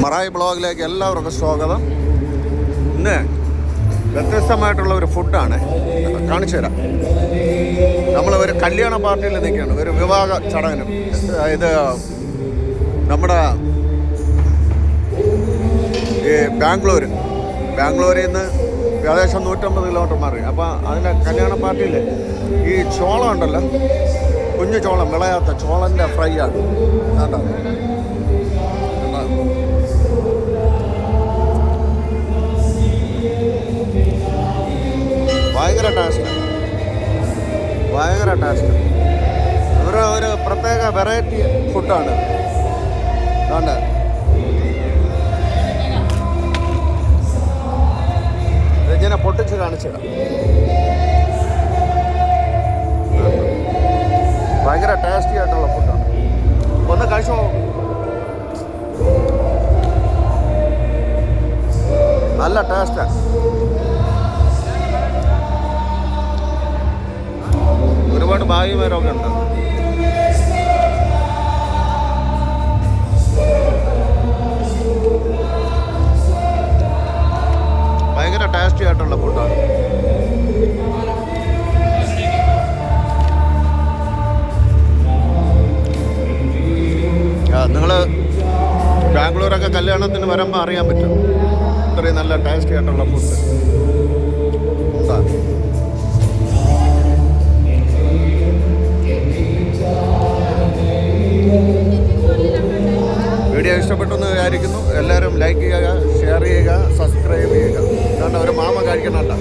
മറായി ബ്ലോഗിലേക്ക് എല്ലാവർക്കും സ്വാഗതം. ഇന്ന് വ്യത്യസ്തമായിട്ടുള്ള ഒരു ഫുഡാണ് കാണിച്ചു തരാം. നമ്മൾ ഒരു കല്യാണ പാർട്ടിയിൽ നിൽക്കുകയാണ്, ഒരു വിവാഹ ചടങ്ങിനും. ഇത് നമ്മുടെ ഈ ബാംഗ്ലൂരിൽ നിന്ന് ഏകദേശം 150 കിലോമീറ്റർ മാറി. അപ്പോൾ അതിൻ്റെ കല്യാണ പാർട്ടിയിൽ ഈ ചോളം ഉണ്ടല്ലോ, കുഞ്ഞു ചോളം, വിളയാത്ത ചോളൻ്റെ ഫ്രൈ ആണ്. കേട്ടോ, ഭയങ്കര ടേസ്റ്റ്. ഒരു പ്രത്യേക വെറൈറ്റി ഫുഡാണ്. അതുകൊണ്ട് ഇതിങ്ങനെ പൊട്ടിച്ച് കാണിച്ചിടാം. ഭയങ്കര ടേസ്റ്റി ആയിട്ടുള്ള ഫുഡാണ്. ഒന്ന് കഴിച്ചോ. നല്ല ടേസ്റ്റാണ്. ഒരുപാട് ഭാഗ്യമാരൊക്കെ ഉണ്ട്. ഭയങ്കര ടേസ്റ്റി ആയിട്ടുള്ള ഫുഡാണ്. നിങ്ങൾ ബാംഗ്ലൂരൊക്കെ കല്യാണത്തിന് വരുമ്പോൾ അറിയാൻ പറ്റും ഇത്രയും നല്ല ടേസ്റ്റി ആയിട്ടുള്ള ഫുഡ് എന്താ. വീഡിയോ ഇഷ്ടപ്പെട്ടെന്ന് വിചാരിക്കുന്നു. എല്ലാവരും ലൈക്ക് ചെയ്യുക, ഷെയർ ചെയ്യുക, സബ്സ്ക്രൈബ് ചെയ്യുക. കാരണം ഒരു മാമ കഴിക്കണമല്ല.